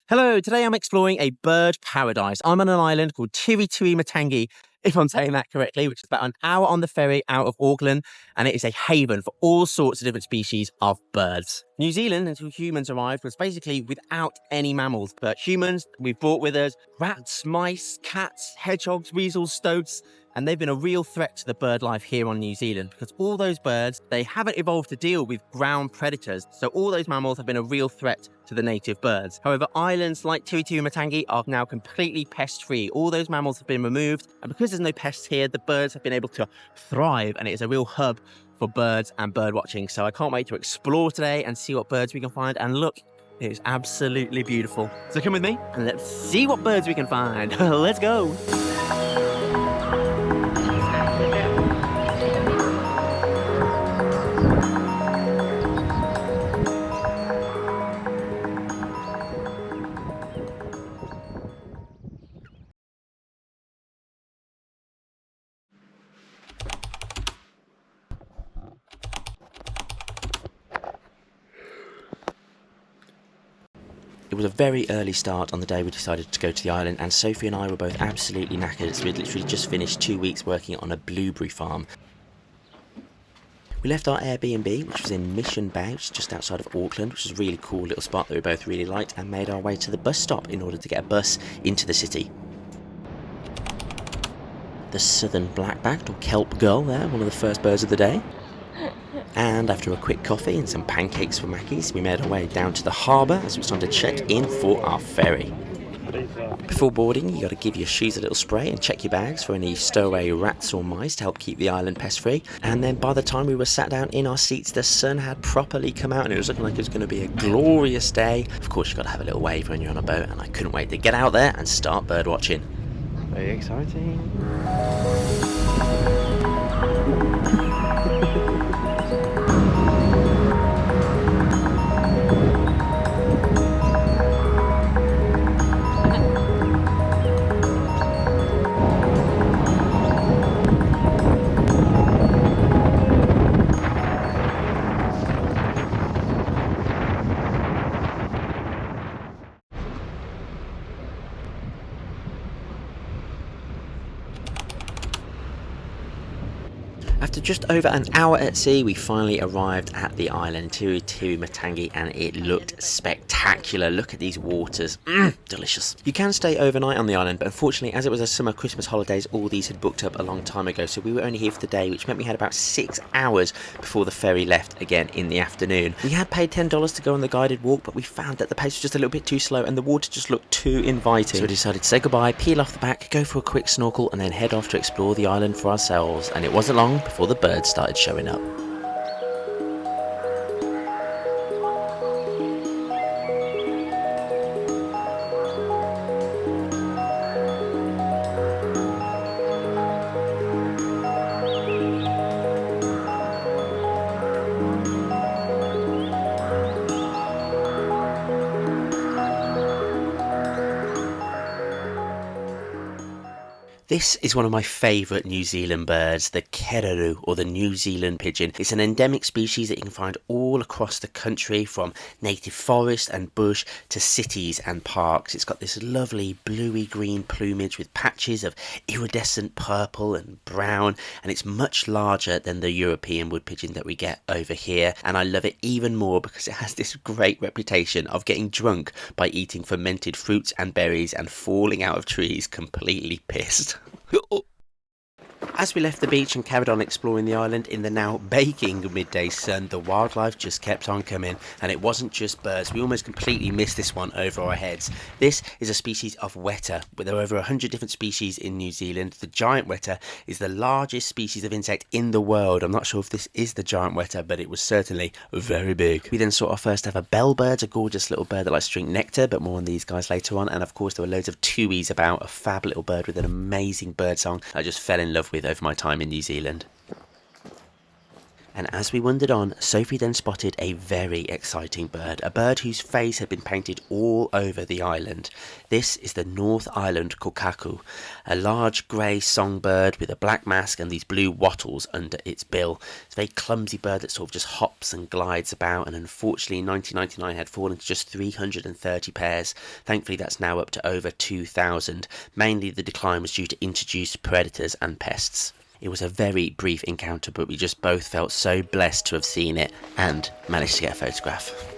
Hello, today I'm exploring a bird paradise. I'm on an island called Tiritiri Matangi, if I'm saying that correctly, which is about an hour on the ferry out of Auckland, and it is a haven for all sorts of different species of birds. New Zealand, until humans arrived, was basically without any mammals, but humans we've brought with us rats, mice, cats, hedgehogs, weasels, stoats, and they've been a real threat to the bird life here on New Zealand because all those birds, they haven't evolved to deal with ground predators, so all those mammals have been a real threat to the native birds. However, islands like Tiritiri Matangi are now completely pest-free. All those mammals have been removed, and because there's no pests here, the birds have been able to thrive, and it is a real hub for birds and bird watching. So I can't wait to explore today and see what birds we can find. And look, it is absolutely beautiful. So come with me and let's see what birds we can find. Let's go. It was a very early start on the day we decided to go to the island, and Sophie and I were both absolutely knackered as we had literally just finished 2 weeks working on a blueberry farm. We left our Airbnb, which was in Mission Bay, which is just outside of Auckland, which is a really cool little spot that we both really liked, and made our way to the bus stop in order to get a bus into the city. The southern black-backed or kelp gull there, one of the first birds of the day. And after a quick coffee and some pancakes for Mackie's, we made our way down to the harbour as it was time to check in for our ferry. Before boarding, you got to give your shoes a little spray and check your bags for any stowaway rats or mice to help keep the island pest free. And then by the time we were sat down in our seats, the sun had properly come out and it was looking like it was going to be a glorious day. Of course, you got to have a little wave when you're on a boat, and I couldn't wait to get out there and start bird watching. Very exciting. After just over an hour at sea, we finally arrived at the island, Tiritiri Matangi, and it looked spectacular. Look at these waters. Delicious. You can stay overnight on the island, but unfortunately, as it was a summer Christmas holidays, all these had booked up a long time ago, so we were only here for the day, which meant we had about 6 hours before the ferry left again in the afternoon. We had paid $10 to go on the guided walk, but we found that the pace was just a little bit too slow and the water just looked too inviting. So we decided to say goodbye, peel off the back, go for a quick snorkel, and then head off to explore the island for ourselves. And it wasn't long before the birds started showing up. This is one of my favourite New Zealand birds, the Kereru, or the New Zealand pigeon. It's an endemic species that you can find all across the country, from native forest and bush to cities and parks. It's got this lovely bluey green plumage with patches of iridescent purple and brown, and it's much larger than the European wood pigeon that we get over here. And I love it even more because it has this great reputation of getting drunk by eating fermented fruits and berries and falling out of trees completely pissed. As we left the beach and carried on exploring the island in the now baking midday sun, the wildlife just kept on coming, and it wasn't just birds. We almost completely missed this one over our heads. This is a species of weta, but there are over 100 different species in New Zealand. The giant weta is the largest species of insect in the world. I'm not sure if this is the giant weta, but it was certainly very big. We then saw our first ever bellbirds, a gorgeous little bird that likes to drink nectar, but more on these guys later on. And of course there were loads of tuis about, a fab little bird with an amazing bird song I just fell in love with over my time in New Zealand. And as we wandered on, Sophie then spotted a very exciting bird, a bird whose face had been painted all over the island. This is the North Island Kokako, a large grey songbird with a black mask and these blue wattles under its bill. It's a very clumsy bird that sort of just hops and glides about, and unfortunately in 1999 had fallen to just 330 pairs. Thankfully that's now up to over 2,000. Mainly the decline was due to introduced predators and pests. It was a very brief encounter, but we just both felt so blessed to have seen it and managed to get a photograph.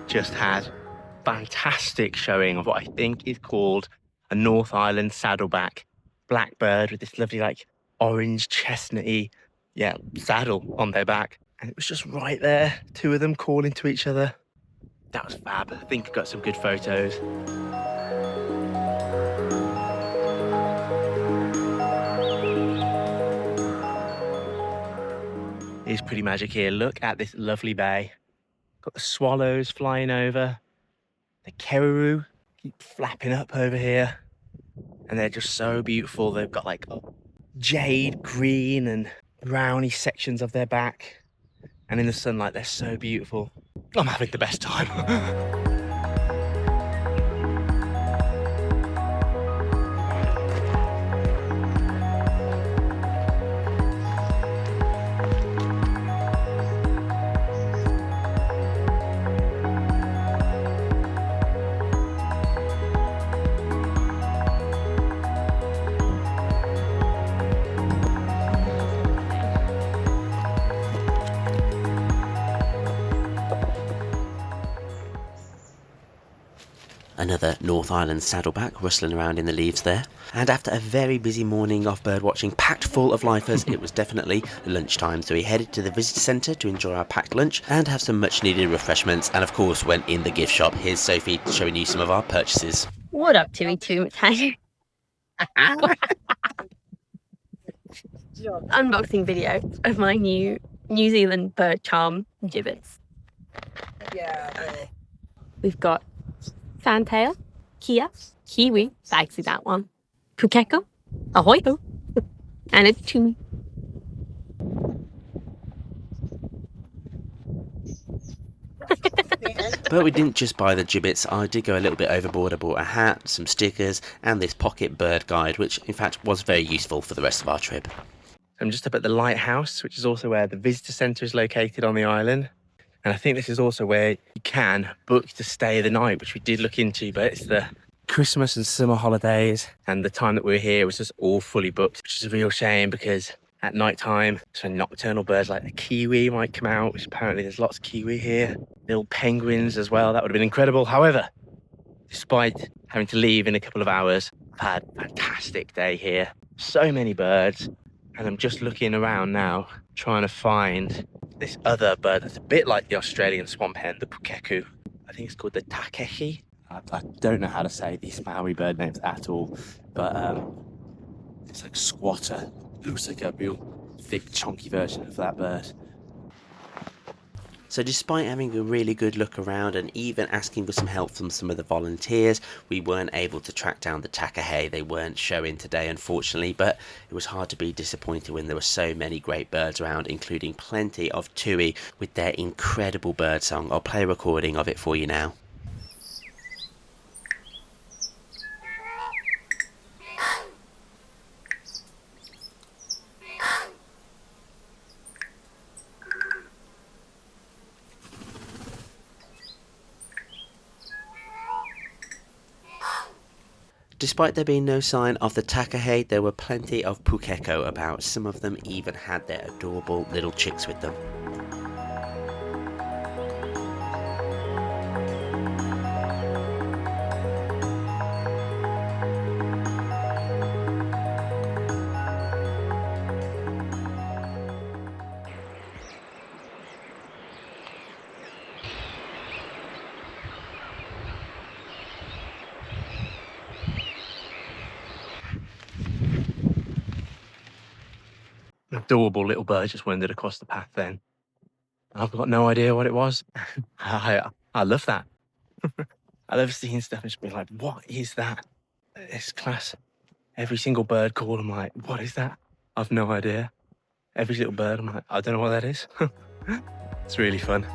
Just had fantastic showing of what I think is called a North Island saddleback blackbird with this lovely like orange chestnutty saddle on their back, and it was just right there, two of them calling to each other. That was fab. I think I got some good photos. It's pretty magic here. Look at this lovely bay. Got the swallows flying over. The Kereru keep flapping up over here. And they're just so beautiful. They've got like jade green and browny sections of their back. And in the sunlight, they're so beautiful. I'm having the best time. Another North Island saddleback rustling around in the leaves there. And after a very busy morning of bird watching packed full of lifers, it was definitely lunchtime. So we headed to the visitor centre to enjoy our packed lunch and have some much needed refreshments, and of course went in the gift shop. Here's Sophie showing you some of our purchases. What up, Tiritiri Matangi? Unboxing video of my new New Zealand bird charm gibbets. Yeah. We've got fantail, kia, kiwi, fancy that one, Kokako, ahoy ho, and a tune. But we didn't just buy the gibbets, I did go a little bit overboard. I bought a hat, some stickers and this pocket bird guide, which in fact was very useful for the rest of our trip. I'm just up at the lighthouse, which is also where the visitor centre is located on the island. And I think this is also where you can book to stay the night, which we did look into, but it's the Christmas and summer holidays. And the time that we were here was just all fully booked, which is a real shame because at night time, so nocturnal birds like the kiwi might come out, which apparently there's lots of kiwi here. Little penguins as well, that would have been incredible. However, despite having to leave in a couple of hours, I've had a fantastic day here. So many birds. And I'm just looking around now, trying to find this other bird that's a bit like the Australian swamp hen, the Kokako. I think it's called the takehi. I don't know how to say these Maori bird names at all, but it's like squatter. Looks like a real thick, chunky version of that bird. So despite having a really good look around and even asking for some help from some of the volunteers, we weren't able to track down the takahe. They weren't showing today, unfortunately, but it was hard to be disappointed when there were so many great birds around, including plenty of tui with their incredible bird song. I'll play a recording of it for you now. Despite there being no sign of the takahe, there were plenty of Kokako about. Some of them even had their adorable little chicks with them. An adorable little bird just wandered across the path then. I've got no idea what it was. I love that. I love seeing stuff and just being like, what is that? It's class. Every single bird call, I'm like, what is that? I've no idea. Every little bird, I'm like, I don't know what that is. It's really fun.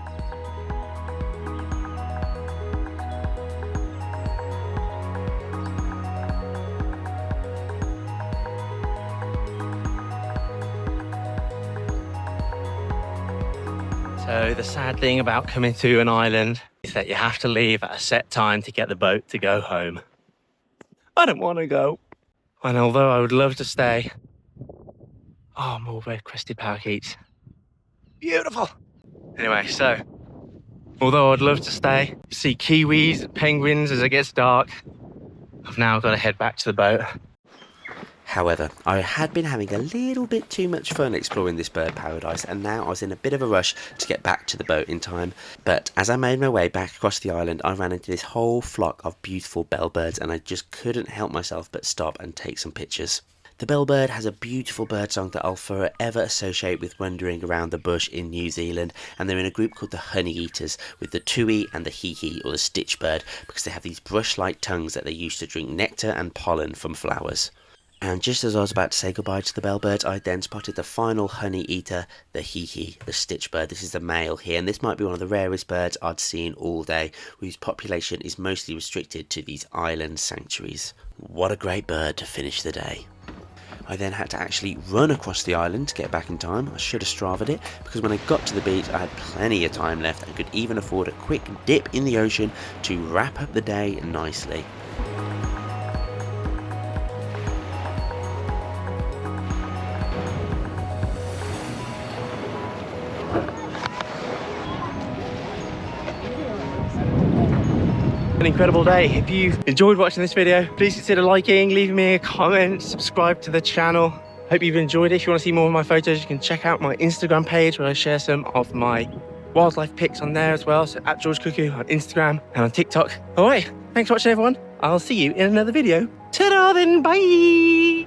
So the sad thing about coming to an island is that you have to leave at a set time to get the boat to go home. I don't want to go. And although I would love to stay, oh, more red-crested parakeets. Beautiful. Anyway, so although I'd love to stay, see kiwis and penguins as it gets dark, I've now got to head back to the boat. However, I had been having a little bit too much fun exploring this bird paradise, and now I was in a bit of a rush to get back to the boat in time. But as I made my way back across the island, I ran into this whole flock of beautiful bellbirds, and I just couldn't help myself but stop and take some pictures. The bellbird has a beautiful bird song that I'll forever associate with wandering around the bush in New Zealand, and they're in a group called the honey eaters, with the tui and the hee or the stitch bird, because they have these brush-like tongues that they use to drink nectar and pollen from flowers. And just as I was about to say goodbye to the bellbirds, I then spotted the final honey eater, the hee the stitch bird. This is the male here, and this might be one of the rarest birds I'd seen all day, whose population is mostly restricted to these island sanctuaries. What a great bird to finish the day. I then had to actually run across the island to get back in time. I should have Strava'd it, because when I got to the beach I had plenty of time left and could even afford a quick dip in the ocean to wrap up the day nicely. An incredible day. If you enjoyed watching this video, please consider liking, leaving me a comment, subscribe to the channel. Hope you've enjoyed it. If you want to see more of my photos, you can check out my Instagram page where I share some of my wildlife pics on there as well. So at George Cuckoo on Instagram and on TikTok. All right, thanks for watching everyone. I'll see you in another video. Ta-da then, bye.